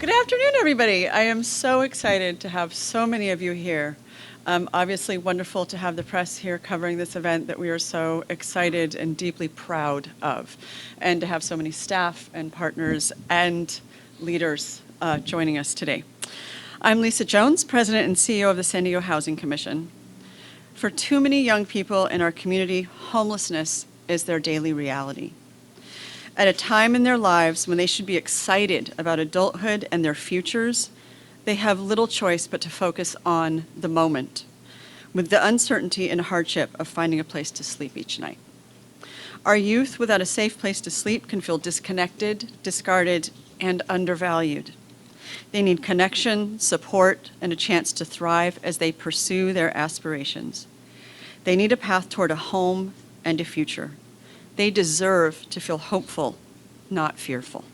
Good afternoon, everybody. I am so excited to have so many of you here. Obviously, wonderful to have the press here covering this event that we are so excited and deeply proud of, and to have so many staff and partners and leaders joining us today. I'm Lisa Jones, President and CEO of the San Diego Housing Commission. For too many young people in our community, homelessness is their daily reality. At a time in their lives when they should be excited about adulthood and their futures, they have little choice but to focus on the moment, with the uncertainty and hardship of finding a place to sleep each night. Our youth without a safe place to sleep can feel disconnected, discarded, and undervalued. They need connection, support, and a chance to thrive as they pursue their aspirations. They need a path toward a home and a future. They deserve to feel hopeful, not fearful.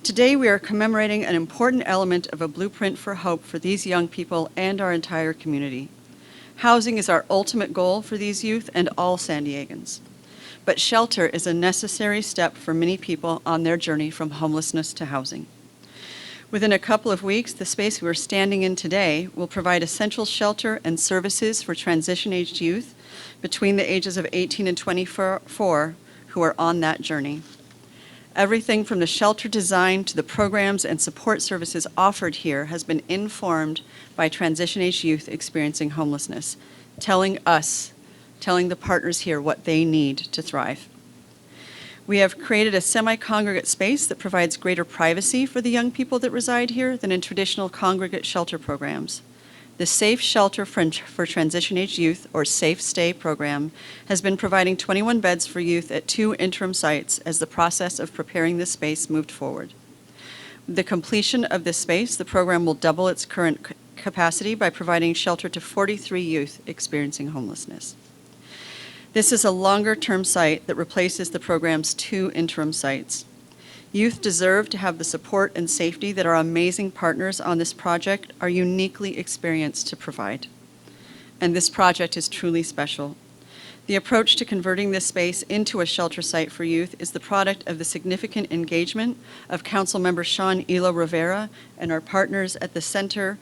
Today, we are commemorating an important element of a blueprint for hope for these young people and our entire community. Housing is our ultimate goal for these youth and all San Diegans. But shelter is a necessary step for many people on their journey from homelessness to housing. Within a couple of weeks, the space we're standing in today will provide essential shelter and services for transition-aged youth between the ages of 18 and 24 who are on that journey. Everything from the shelter design to the programs and support services offered here has been informed by transition-aged youth experiencing homelessness, telling the partners here what they need to thrive. We have created a semi-congregate space that provides greater privacy for the young people that reside here than in traditional congregate shelter programs. The Safe Shelter for Transition-Age Youth, or Safe Stay program, has been providing 21 beds for youth at 2 interim sites as the process of preparing this space moved forward. With the completion of this space, the program will double its current capacity by providing shelter to 43 youth experiencing homelessness. This is a longer-term site that replaces the program's 2 interim sites. Youth deserve to have the support and safety that our amazing partners on this project are uniquely experienced to provide. And this project is truly special. The approach to converting this space into a shelter site for youth is the product of the significant engagement of Councilmember Sean Elo Rivera and our partners at the Center,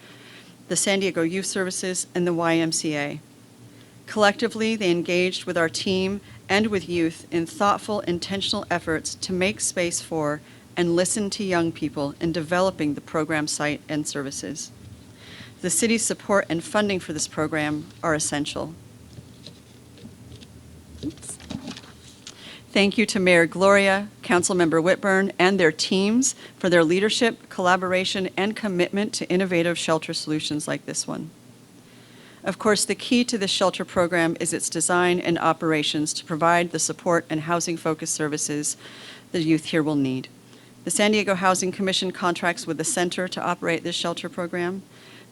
the San Diego Youth Services, and the YMCA. Collectively, they engaged with our team and with youth in thoughtful, intentional efforts to make space for and listen to young people in developing the program site and services. The city's support and funding for this program are essential. Thank you to Mayor Gloria, Councilmember Whitburn, and their teams for their leadership, collaboration, and commitment to innovative shelter solutions like this one. Of course, the key to this shelter program is its design and operations to provide the support and housing-focused services the youth here will need. The San Diego Housing Commission contracts with the Center to operate this shelter program.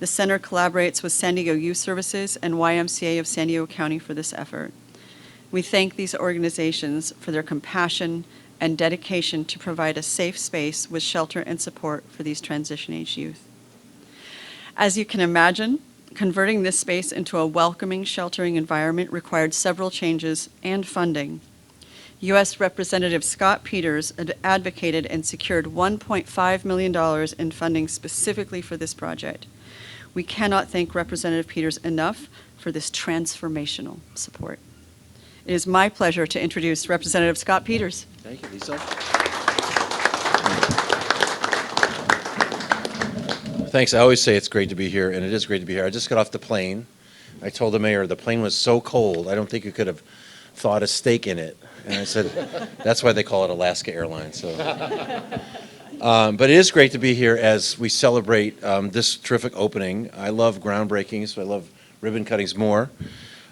The Center collaborates with San Diego Youth Services and YMCA of San Diego County for this effort. We thank these organizations for their compassion and dedication to provide a safe space with shelter and support for these transition-age youth. As you can imagine, converting this space into a welcoming, sheltering environment required several changes and funding. U.S. Representative Scott Peters advocated and secured $1.5 million in funding specifically for this project. We cannot thank Representative Peters enough for this transformational support. It is my pleasure to introduce Representative Scott Peters. Thank you, Lisa. Thanks. I always say it's great to be here, and it is great to be here. I just got off the plane. I told the mayor the plane was so cold, I don't think you could have thawed a steak in it. And I said, that's why they call it Alaska Airlines. So, but it is great to be here as we celebrate this terrific opening. I love groundbreakings, so I love ribbon cuttings more.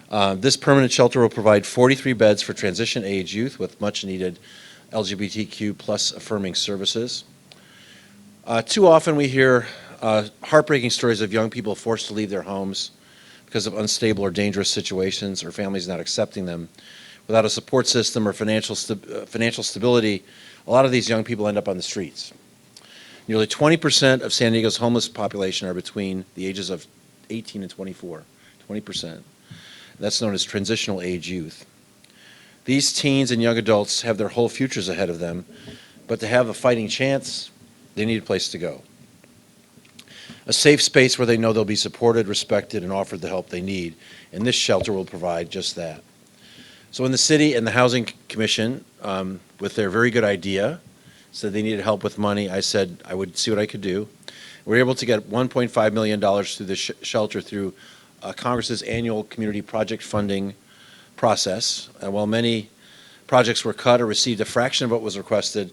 This permanent shelter will provide 43 beds for transition-age youth with much-needed LGBTQ plus affirming services. Too often we hear heartbreaking stories of young people forced to leave their homes because of unstable or dangerous situations or families not accepting them. Without a support system or financial stability, a lot of these young people end up on the streets. Nearly 20% of San Diego's homeless population are between the ages of 18 and 24, 20%. That's known as transitional age youth. These teens and young adults have their whole futures ahead of them, but to have a fighting chance, they need a place to go. a safe space where they know they'll be supported, respected, and offered the help they need. And this shelter will provide just that. So when the city and the Housing Commission, with their very good idea, said they needed help with money, I said I would see what I could do. We were able to get $1.5 million through the shelter through Congress's annual community project funding process. And while many projects were cut or received a fraction of what was requested,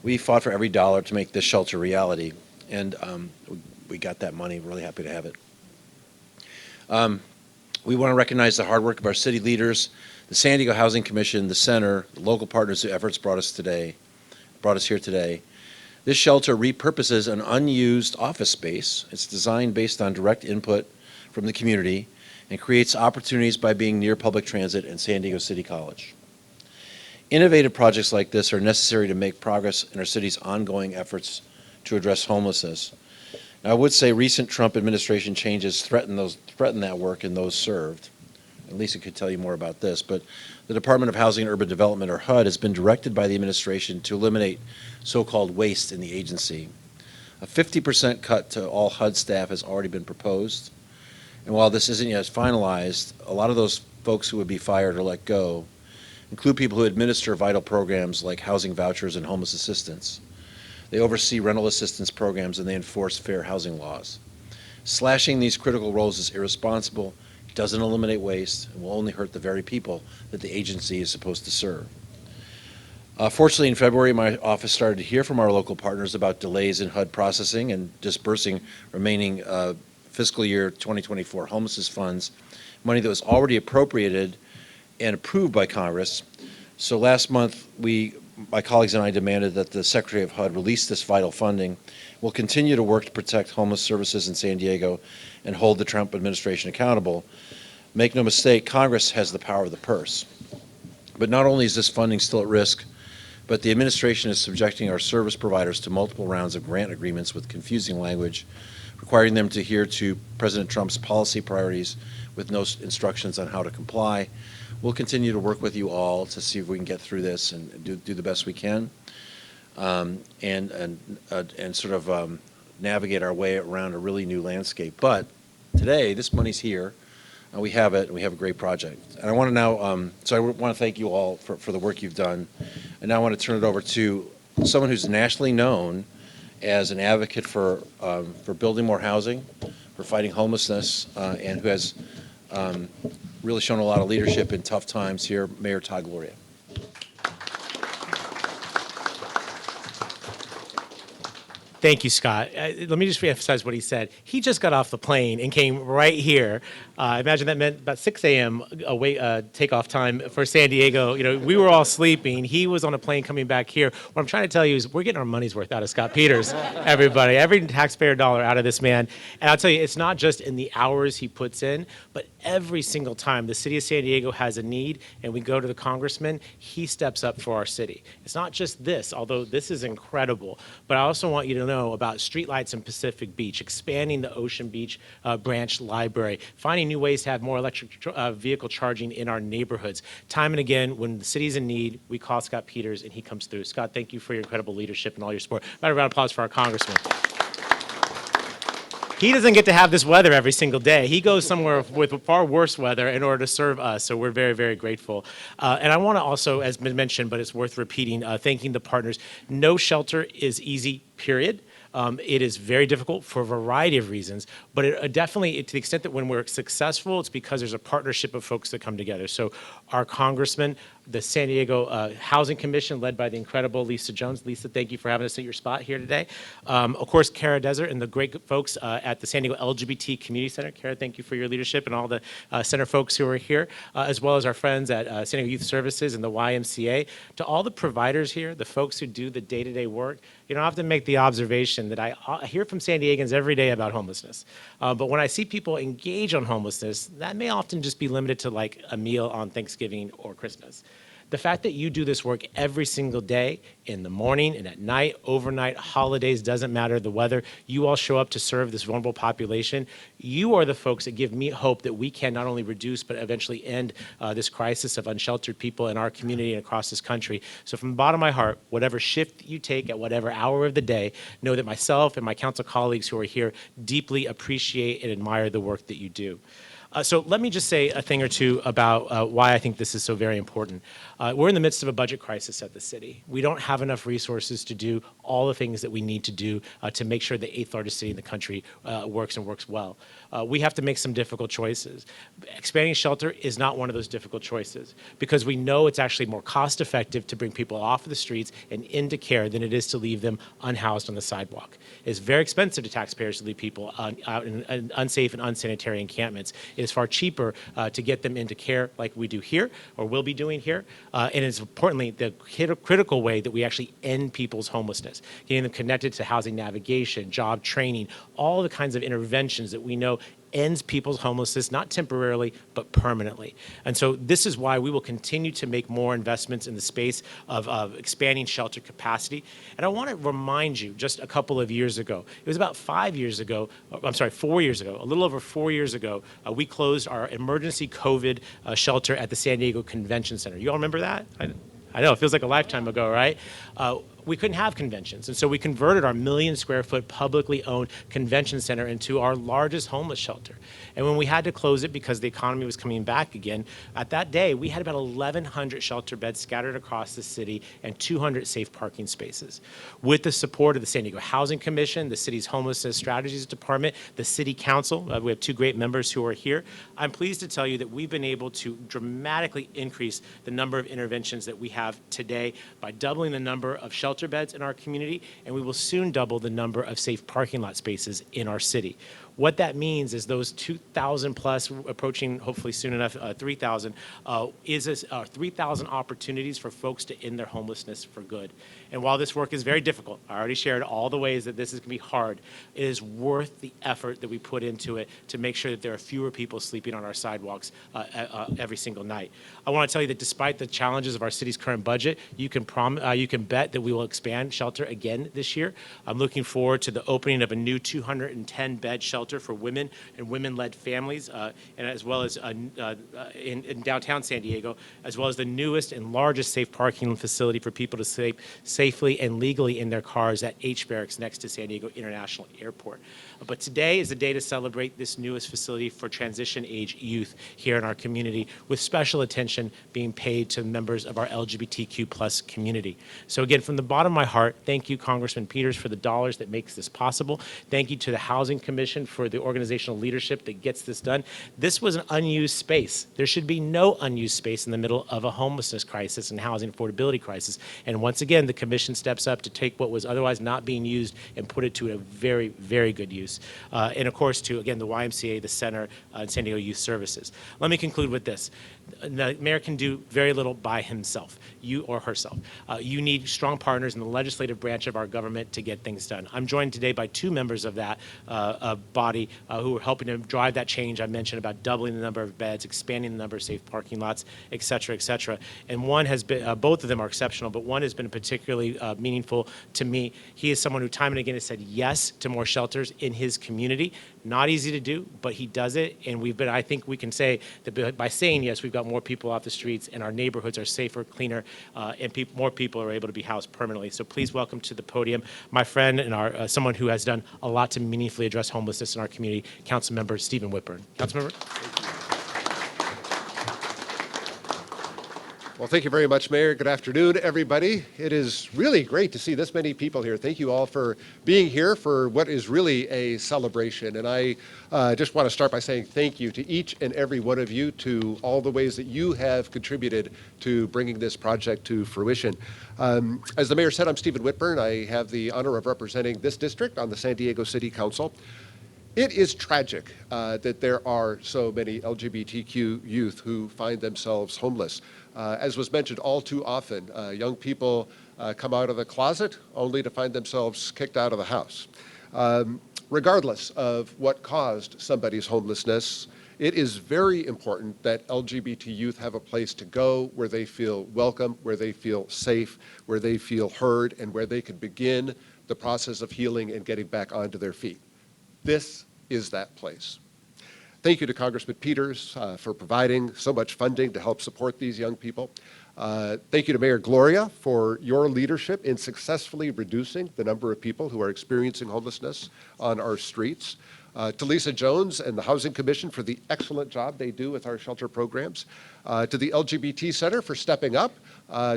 we fought for every dollar to make this shelter reality. And we got that money. We're really happy to have it. We want to recognize the hard work of our city leaders, the San Diego Housing Commission, the center, the local partners whose efforts brought us here today. This shelter repurposes an unused office space. It's designed based on direct input from the community and creates opportunities by being near public transit and San Diego City College. Innovative projects like this are necessary to make progress in our city's ongoing efforts to address homelessness. Now, I would say recent Trump administration changes threaten that work and those served. Lisa could tell you more about this, but the Department of Housing and Urban Development, or HUD, has been directed by the administration to eliminate so-called waste in the agency. A 50% cut to all HUD staff has already been proposed, and while this isn't yet finalized, a lot of those folks who would be fired or let go include people who administer vital programs like housing vouchers and homeless assistance. They oversee rental assistance programs and they enforce fair housing laws. Slashing these critical roles is irresponsible, doesn't eliminate waste, and will only hurt the very people that the agency is supposed to serve. Fortunately, in February, my office started to hear from our local partners about delays in HUD processing and dispersing remaining fiscal year 2024 homelessness funds, money that was already appropriated and approved by Congress. So last month, my colleagues and I demanded that the Secretary of HUD release this vital funding. We'll continue to work to protect homeless services in San Diego and hold the Trump administration accountable. Make no mistake, Congress has the power of the purse. But not only is this funding still at risk, but the administration is subjecting our service providers to multiple rounds of grant agreements with confusing language, requiring them to adhere to President Trump's policy priorities with no instructions on how to comply. We'll continue to work with you all to see if we can get through this and do the best we can, and sort of navigate our way around a really new landscape. But today, this money's here. We have it, and we have a great project. And I want to now, so I want to thank you all for the work you've done. And now I want to turn it over to someone who's nationally known as an advocate for building more housing, for fighting homelessness, and who has really shown a lot of leadership in tough times here, Mayor Todd Gloria. Thank you, Scott. Let me just reemphasize what he said. He just got off the plane and came right here. I imagine that meant about 6 a.m. Takeoff time for San Diego. You know, we were all sleeping. He was on a plane coming back here. What I'm trying to tell you is we're getting our money's worth out of Scott Peters, everybody. Every taxpayer dollar out of this man. And I'll tell you, it's not just in the hours he puts in, but every single time the city of San Diego has a need and we go to the congressman, he steps up for our city. It's not just this, although this is incredible, but I also want you to know about streetlights in Pacific Beach, expanding the Ocean Beach branch library, finding new ways to have more electric vehicle charging in our neighborhoods. Time and again, when the city's in need, we call Scott Peters and he comes through. Scott, thank you for your incredible leadership and all your support. Round of applause for our congressman. He doesn't get to have this weather every single day. He goes somewhere with far worse weather in order to serve us, so we're very, very grateful. And I want to also, as been mentioned, but it's worth repeating, thanking the partners. No shelter is easy, period. It is very difficult for a variety of reasons, but it definitely, to the extent that when we're successful, it's because there's a partnership of folks that come together. So our congressman, the San Diego Housing Commission, led by the incredible Lisa Jones. Lisa, thank you for having us at your spot here today. Of course, Kara Desert and the great folks at the San Diego LGBT Community Center. Kara, thank you for your leadership and all the center folks who are here, as well as our friends at San Diego Youth Services and the YMCA. To all the providers here, the folks who do the day-to-day work, you know, I often make the observation that I hear from San Diegans every day about homelessness. But when I see people engage on homelessness, that may often just be limited to like a meal on Thanksgiving or Christmas. The fact that you do this work every single day, in the morning and at night, overnight, holidays, doesn't matter the weather, you all show up to serve this vulnerable population. You are the folks that give me hope that we can not only reduce but eventually end this crisis of unsheltered people in our community and across this country. So from the bottom of my heart, whatever shift you take at whatever hour of the day, know that myself and my council colleagues who are here deeply appreciate and admire the work that you do. So let me just say a thing or two about why I think this is so very important. We're in the midst of a budget crisis at the city. We don't have enough resources to do all the things that we need to do to make sure the eighth largest city in the country works and works well. We have to make some difficult choices. Expanding shelter is not one of those difficult choices because we know it's actually more cost effective to bring people off of the streets and into care than it is to leave them unhoused on the sidewalk. It's very expensive to taxpayers to leave people out in unsafe and unsanitary encampments. It is far cheaper to get them into care like we do here or will be doing here. And it's importantly the critical way that we actually end people's homelessness, getting them connected to housing navigation, job training, all the kinds of interventions that we know ends people's homelessness, not temporarily, but permanently. And so this is why we will continue to make more investments in the space of expanding shelter capacity. And I want to remind you, just a couple of years ago, it was about 4 years ago, a little over 4 years ago, we closed our emergency COVID shelter at the San Diego Convention Center. You all remember that? I know, it feels like a lifetime ago, right? We couldn't have conventions. And so we converted our 1 million square foot publicly owned convention center into our largest homeless shelter. And when we had to close it because the economy was coming back again, at that day, we had about 1,100 shelter beds scattered across the city and 200 safe parking spaces. With the support of the San Diego Housing Commission, the city's Homelessness Strategies Department, the City Council, we have 2 great members who are here, I'm pleased to tell you that we've been able to dramatically increase the number of interventions that we have today by doubling the number of shelter beds in our community, and we will soon double the number of safe parking lot spaces in our city. What that means is those 2,000 plus, approaching hopefully soon enough 3,000, is 3,000 opportunities for folks to end their homelessness for good. And while this work is very difficult, I already shared all the ways that this is going to be hard, it is worth the effort that we put into it to make sure that there are fewer people sleeping on our sidewalks every single night. I want to tell you that despite the challenges of our city's current budget, you can bet that we will expand shelter again this year. I'm looking forward to the opening of a new 210-bed shelter for women and women-led families, and as well as in downtown San Diego, as well as the newest and largest safe parking facility for people to sleep safely and legally in their cars at H Barracks next to San Diego International Airport. But today is the day to celebrate this newest facility for transition age youth here in our community, with special attention being paid to members of our LGBTQ plus community. So again, from the bottom of my heart, thank you, Congressman Peters, for the dollars that makes this possible. Thank you to the Housing Commission for the organizational leadership that gets this done. This was an unused space. There should be no unused space in the middle of a homelessness crisis and housing affordability crisis. And once again, the commission steps up to take what was otherwise not being used and put it to a very, very good use. And of course, to, again, the YMCA, the Center, and San Diego Youth Services. Let me conclude with this. The mayor can do very little by himself, you or herself. You need strong partners in the legislative branch of our government to get things done. I'm joined today by 2 members of that body who are helping to drive that change I mentioned about doubling the number of beds, expanding the number of safe parking lots, et cetera, et cetera. And one has been, both of them are exceptional, but one has been particularly meaningful to me. He is someone who time and again has said yes to more shelters in his community. Not easy to do, but he does it. And we've been, I think we can say that by saying yes, we've got more people off the streets and our neighborhoods are safer, cleaner, and more people are able to be housed permanently. So please welcome to the podium my friend and our someone who has done a lot to meaningfully address homelessness in our community, Councilmember Stephen Whitburn. Councilmember. Well, thank you very much, Mayor. Good afternoon, everybody. It is really great to see this many people here. Thank you all for being here for what is really a celebration. And I just want to start by saying thank you to each and every one of you, to all the ways that you have contributed to bringing this project to fruition. As the mayor said, I'm Stephen Whitburn. I have the honor of representing this district on the San Diego City Council. It is tragic that there are so many LGBTQ youth who find themselves homeless. As was mentioned all too often, young people come out of the closet only to find themselves kicked out of the house. Regardless of what caused somebody's homelessness, It is very important that LGBT youth have a place to go where they feel welcome, where they feel safe, where they feel heard, and where they can begin the process of healing and getting back onto their feet. This is that place. Thank you to Congressman Peters for providing so much funding to help support these young people. Thank you to Mayor Gloria for your leadership in successfully reducing the number of people who are experiencing homelessness on our streets. To Lisa Jones and the Housing Commission for the excellent job they do with our shelter programs. To the LGBT Center for stepping up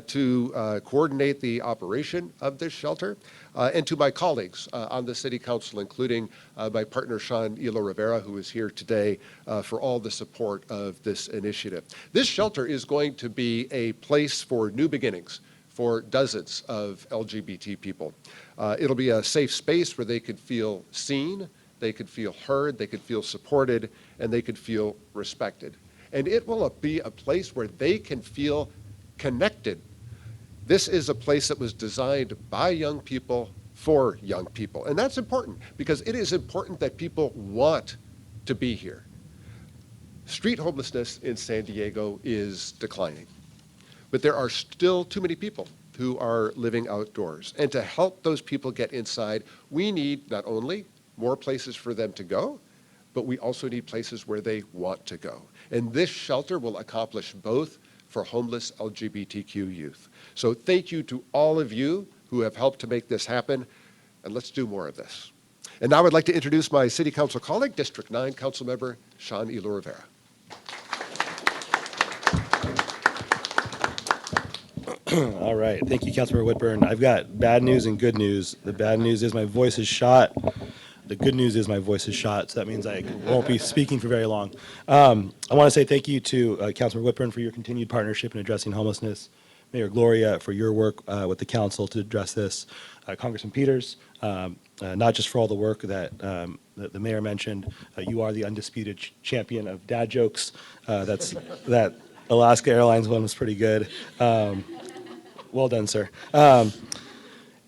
to coordinate the operation of this shelter. And to my colleagues on the City Council, including my partner Sean Elo Rivera, who is here today, for all the support of this initiative. This shelter is going to be a place for new beginnings for dozens of LGBT people. It'll be a safe space where they could feel seen, they could feel heard, they could feel supported, and they could feel respected. And it will be a place where they can feel connected. This is a place that was designed by young people for young people. And that's important because it is important that people want to be here. Street homelessness in San Diego is declining, but there are still too many people who are living outdoors. And to help those people get inside, we need not only more places for them to go, but we also need places where they want to go. And this shelter will accomplish both for homeless LGBTQ youth. So thank you to all of you who have helped to make this happen, and let's do more of this. And now I'd like to introduce my City Council colleague, District 9 Councilmember Sean Elo Rivera. All right. Thank you, Councilmember Whitburn. I've got bad news and good news. The bad news is my voice is shot. The good news is my voice is shot, so that means I won't be speaking for very long. I want to say thank you to Councilmember Whitburn for your continued partnership in addressing homelessness, Mayor Gloria for your work with the council to address this, Congressman Peters, not just for all the work that the mayor mentioned. You are the undisputed champion of dad jokes. That Alaska Airlines one was pretty good. Well done, sir.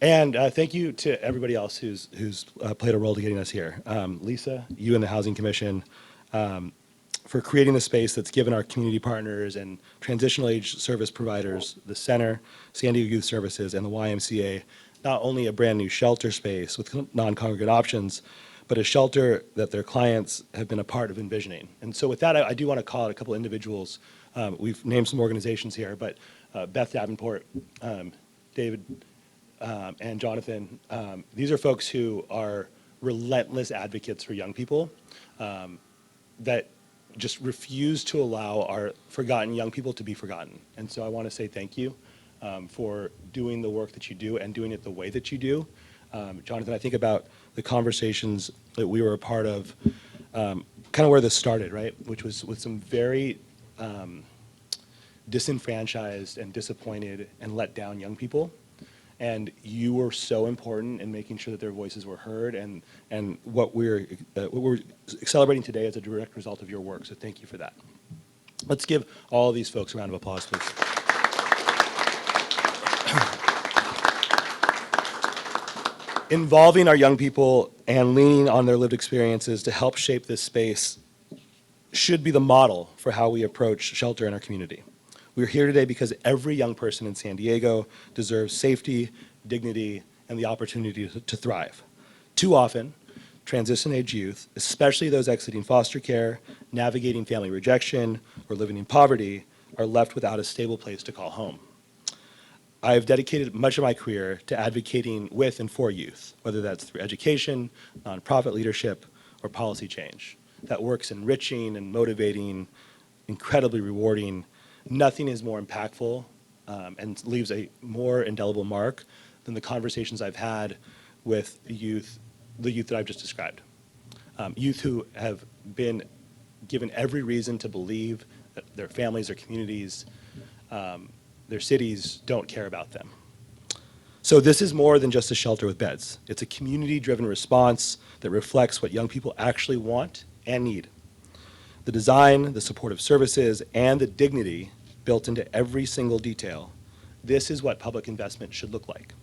And thank you to everybody else who's played a role to getting us here. Lisa, you and the Housing Commission, for creating a space that's given our community partners and transitional age service providers, the Center, San Diego Youth Services, and the YMCA, not only a brand new shelter space with non-congregate options, but a shelter that their clients have been a part of envisioning. And so with that, I do want to call out a couple individuals. We've named some organizations here, but Beth Davenport, David, and Jonathan, these are folks who are relentless advocates for young people that just refuse to allow our forgotten young people to be forgotten. And so I want to say thank you for doing the work that you do and doing it the way that you do. Jonathan, I think about the conversations that we were a part of, kind of where this started, right? Which was with some very disenfranchised and disappointed and let down young people. And you were so important in making sure that their voices were heard, and what we're celebrating today is a direct result of your work, so thank you for that. Let's give all of these folks a round of applause, please. Involving our young people and leaning on their lived experiences to help shape this space should be the model for how we approach shelter in our community. We're here today because every young person in San Diego deserves safety, dignity, and the opportunity to thrive. Too often, transition-age youth, especially those exiting foster care, navigating family rejection, or living in poverty, are left without a stable place to call home. I have dedicated much of my career to advocating with and for youth, whether that's through education, nonprofit leadership, or policy change. That work's enriching and motivating, incredibly rewarding. Nothing is more impactful and leaves a more indelible mark than the conversations I've had with the youth that I've just described. Youth who have been given every reason to believe that their families, their communities, their cities don't care about them. So this is more than just a shelter with beds. It's a community-driven response that reflects what young people actually want and need. The design, the supportive services, and the dignity built into every single detail. This is what public investment should look like.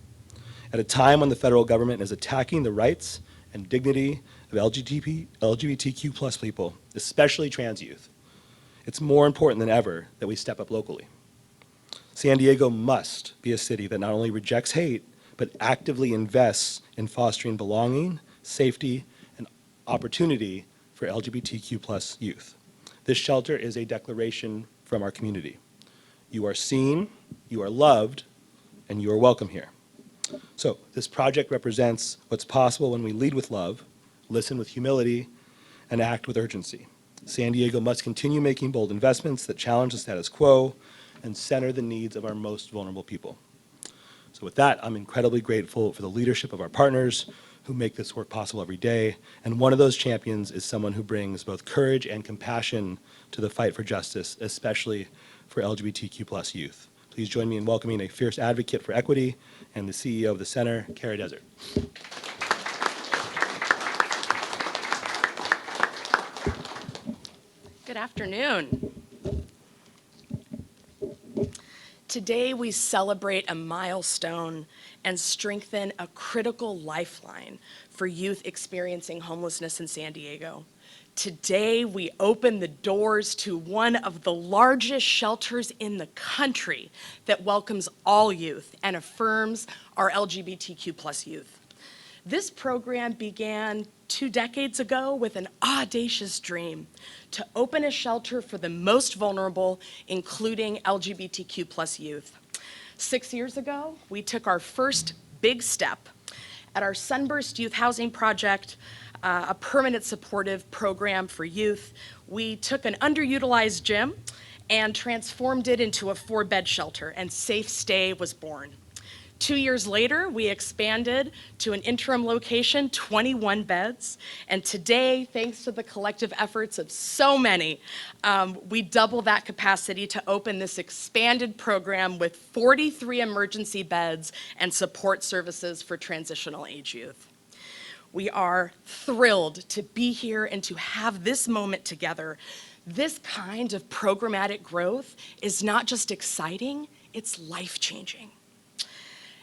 At a time when the federal government is attacking the rights and dignity of LGBTQ plus people, especially trans youth, it's more important than ever that we step up locally. San Diego must be a city that not only rejects hate, but actively invests in fostering belonging, safety, and opportunity for LGBTQ plus youth. This shelter is a declaration from our community. You are seen, you are loved, and you are welcome here. So this project represents what's possible when we lead with love, listen with humility, and act with urgency. San Diego must continue making bold investments that challenge the status quo and center the needs of our most vulnerable people. So with that, I'm incredibly grateful for the leadership of our partners who make this work possible every day. And one of those champions is someone who brings both courage and compassion to the fight for justice, especially for LGBTQ plus youth. Please join me in welcoming a fierce advocate for equity and the CEO of the center, Kara Desert. Good afternoon. Today we celebrate a milestone and strengthen a critical lifeline for youth experiencing homelessness in San Diego. Today we open the doors to one of the largest shelters in the country that welcomes all youth and affirms our LGBTQ plus youth. This program began 2 decades ago with an audacious dream to open a shelter for the most vulnerable, including LGBTQ plus youth. 6 years ago, we took our first big step at our Sunburst Youth Housing Project, a permanent supportive program for youth. We took an underutilized gym and transformed it into a 4-bed shelter, and Safe Stay was born. 2 years later, we expanded to an interim location, 21 beds, and today, thanks to the collective efforts of so many, we double that capacity to open this expanded program with 43 emergency beds and support services for transitional age youth. We are thrilled to be here and to have this moment together. This kind of programmatic growth is not just exciting, it's life-changing.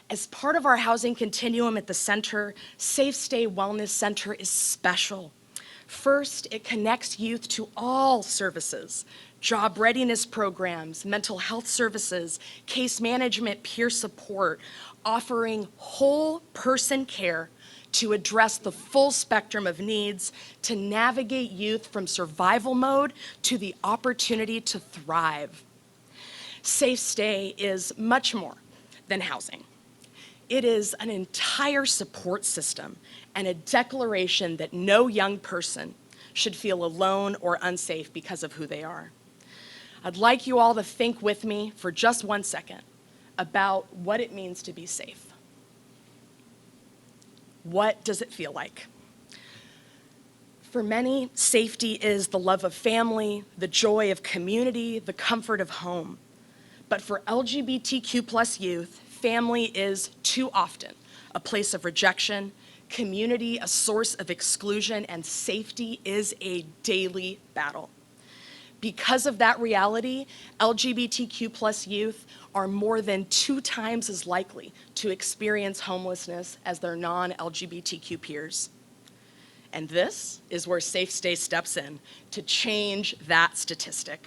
As part of our housing continuum at the center, Safe Stay Wellness Center is special. First, it connects youth to all services, job readiness programs, mental health services, case management, peer support, offering whole person care to address the full spectrum of needs to navigate youth from survival mode to the opportunity to thrive. Safe Stay is much more than housing. It is an entire support system and a declaration that no young person should feel alone or unsafe because of who they are. I'd like you all to think with me for just 1 second about what it means to be safe. What does it feel like? For many, safety is the love of family, the joy of community, the comfort of home. But for LGBTQ plus youth, family is too often a place of rejection, community a source of exclusion, and safety is a daily battle. Because of that reality, LGBTQ plus youth are more than 2 times as likely to experience homelessness as their non-LGBTQ peers. And this is where Safe Stay steps in to change that statistic.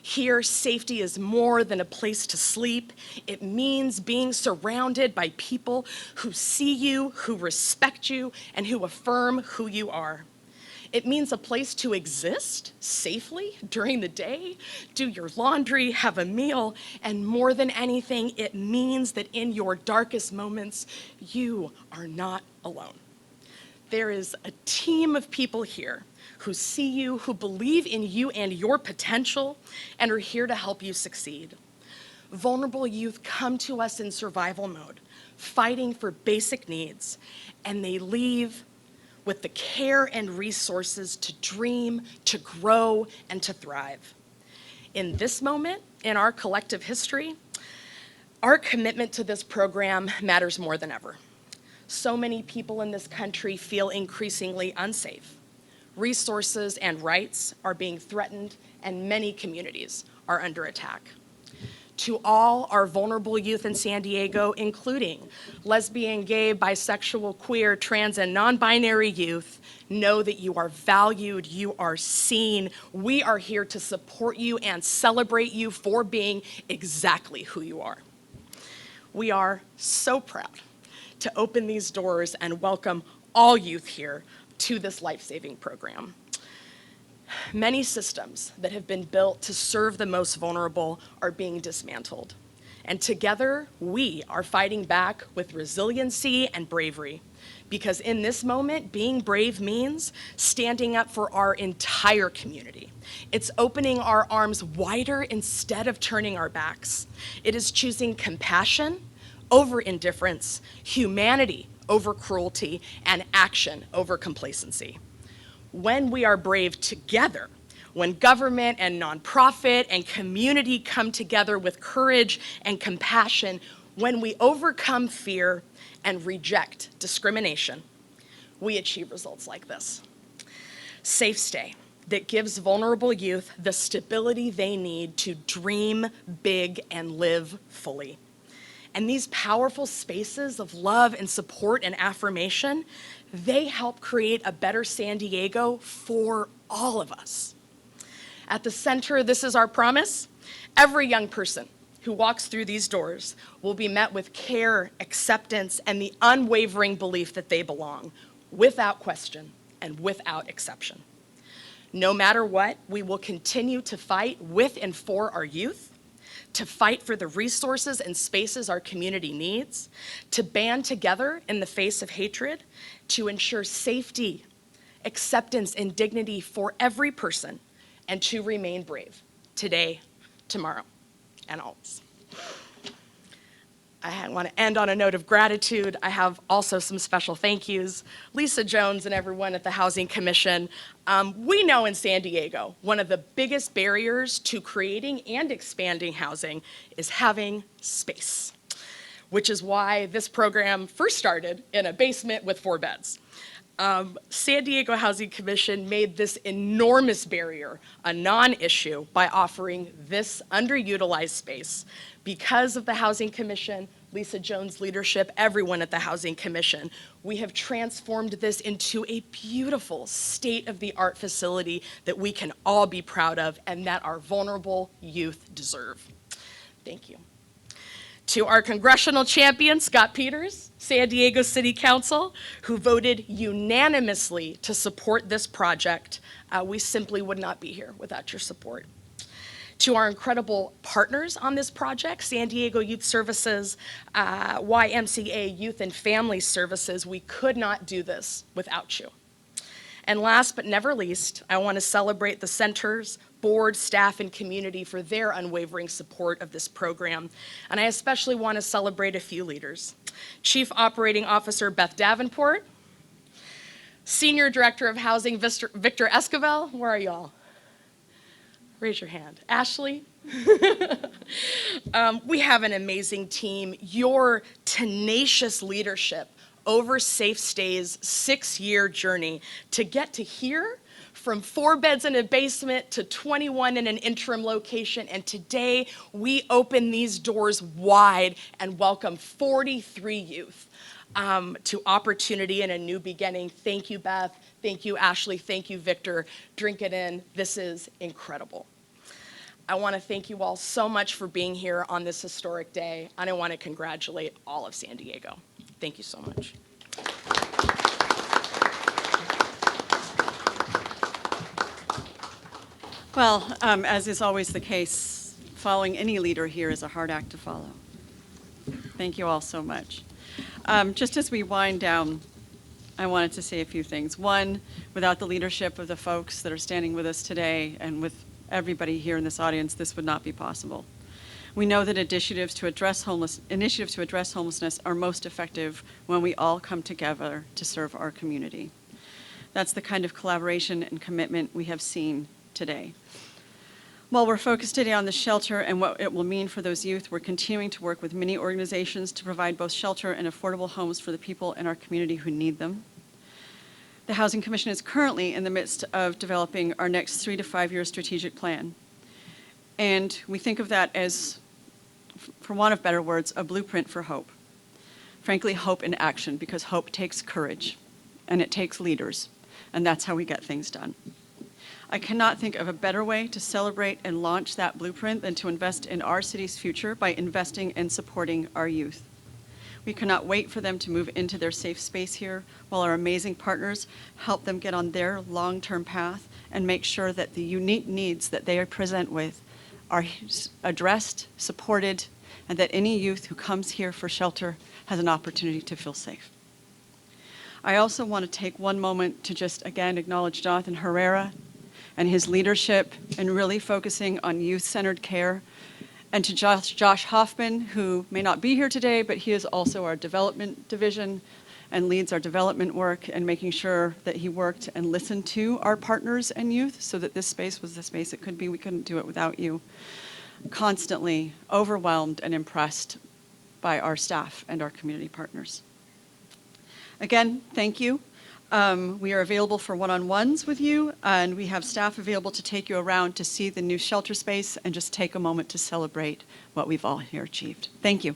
Here, safety is more than a place to sleep. It means being surrounded by people who see you, who respect you, and who affirm who you are. It means a place to exist safely during the day, do your laundry, have a meal, and more than anything, it means that in your darkest moments, you are not alone. There is a team of people here who see you, who believe in you and your potential, and are here to help you succeed. Vulnerable youth come to us in survival mode, fighting for basic needs, and they leave with the care and resources to dream, to grow, and to thrive. In this moment, in our collective history, our commitment to this program matters more than ever. So many people in this country feel increasingly unsafe. Resources and rights are being threatened, and many communities are under attack. To all our vulnerable youth in San Diego, including lesbian, gay, bisexual, queer, trans, and non-binary youth, know that you are valued, you are seen. We are here to support you and celebrate you for being exactly who you are. We are so proud to open these doors and welcome all youth here to this life-saving program. Many systems that have been built to serve the most vulnerable are being dismantled. And together, we are fighting back with resiliency and bravery. Because in this moment, being brave means standing up for our entire community. It's opening our arms wider instead of turning our backs. It is choosing compassion over indifference, humanity over cruelty, and action over complacency. When we are brave together, when government and nonprofit and community come together with courage and compassion, when we overcome fear and reject discrimination, we achieve results like this. Safe Stay, that gives vulnerable youth the stability they need to dream big and live fully. And these powerful spaces of love and support and affirmation, they help create a better San Diego for all of us. At the center, this is our promise. Every young person who walks through these doors will be met with care, acceptance, and the unwavering belief that they belong, without question and without exception. No matter what, we will continue to fight with and for our youth, to fight for the resources and spaces our community needs, to band together in the face of hatred, to ensure safety, acceptance, and dignity for every person, and to remain brave today, tomorrow, and always. I want to end on a note of gratitude. I have also some special thank yous. Lisa Jones and everyone at the Housing Commission. We know in San Diego, one of the biggest barriers to creating and expanding housing is having space, which is why this program first started in a basement with 4 beds. San Diego Housing Commission made this enormous barrier a non-issue by offering this underutilized space. Because of the Housing Commission, Lisa Jones' leadership, everyone at the Housing Commission, we have transformed this into a beautiful state-of-the-art facility that we can all be proud of and that our vulnerable youth deserve. Thank you. To our congressional champion, Scott Peters, San Diego City Council, who voted unanimously to support this project. We simply would not be here without your support. To our incredible partners on this project, San Diego Youth Services, YMCA Youth and Family Services, we could not do this without you. And last but never least, I want to celebrate the centers, board, staff, and community for their unwavering support of this program. And I especially want to celebrate a few leaders. Chief Operating Officer Beth Davenport, Senior Director of Housing Victor Esquivel, where are y'all? Raise your hand. Ashley? We have an amazing team. Your tenacious leadership over Safe Stay's 6-year journey to get to here, from 4 beds in a basement to 21 in an interim location, and today we open these doors wide and welcome 43 youth to opportunity and a new beginning. Thank you, Beth. Thank you, Ashley. Thank you, Victor. Drink it in. This is incredible. I want to thank you all so much for being here on this historic day, and I want to congratulate all of San Diego. Thank you so much. Well, as is always the case, following any leader here is a hard act to follow. Thank you all so much. Just as we wind down, I wanted to say a few things. One, without the leadership of the folks that are standing with us today and with everybody here in this audience, this would not be possible. We know that initiatives to address homelessness are most effective when we all come together to serve our community. That's the kind of collaboration and commitment we have seen today. While we're focused today on the shelter and what it will mean for those youth, we're continuing to work with many organizations to provide both shelter and affordable homes for the people in our community who need them. The Housing Commission is currently in the midst of developing our next 3 to 5 year strategic plan. And we think of that as for want of better words, a blueprint for hope. Frankly, hope in action, because hope takes courage, and it takes leaders, and that's how we get things done. I cannot think of a better way to celebrate and launch that blueprint than to invest in our city's future by investing and supporting our youth. We cannot wait for them to move into their safe space here, while our amazing partners help them get on their long-term path and make sure that the unique needs that they present with are addressed, supported, and that any youth who comes here for shelter has an opportunity to feel safe. I also want to take one moment to just again acknowledge Jonathan Herrera and his leadership in really focusing on youth-centered care, and to Josh Hoffman, who may not be here today, but he is also our development division and leads our development work, and making sure that he worked and listened to our partners and youth so that this space was the space it could be. We couldn't do it without you. Constantly overwhelmed and impressed by our staff and our community partners. Again, thank you. We are available for one-on-ones with you, and we have staff available to take you around to see the new shelter space and just take a moment to celebrate what we've all here achieved. Thank you.